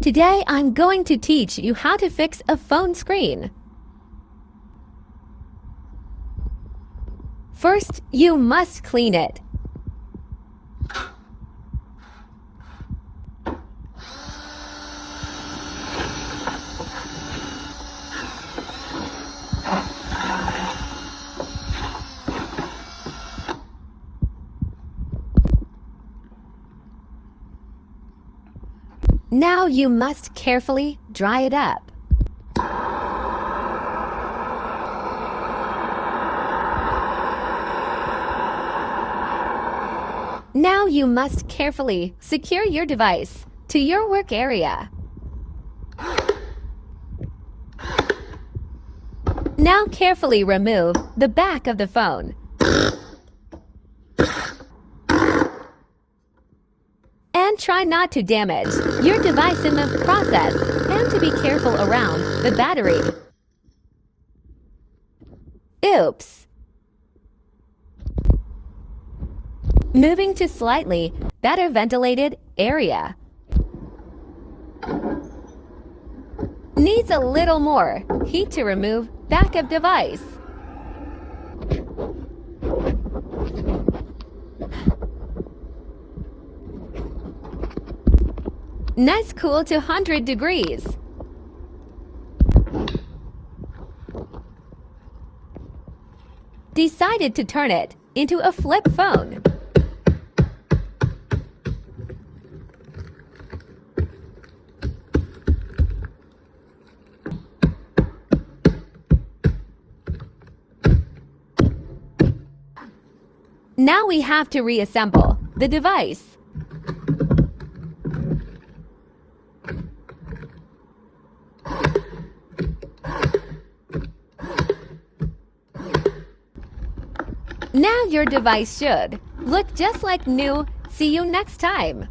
Today I'm going to teach you how to fix a phone screen. First, you must clean it. Now you must carefully dry it up. Now you must carefully secure your device to your work area. Now carefully remove the back of the phone. And try not to damage your device in the process, and to be careful around the battery. Oops! Moving to slightly better ventilated area. Needs a little more heat to remove back of device. Nice cool to 100 degrees. Decided to turn it into a flip phone. Now we have to reassemble the device. Now your device should look just like new. See you next time.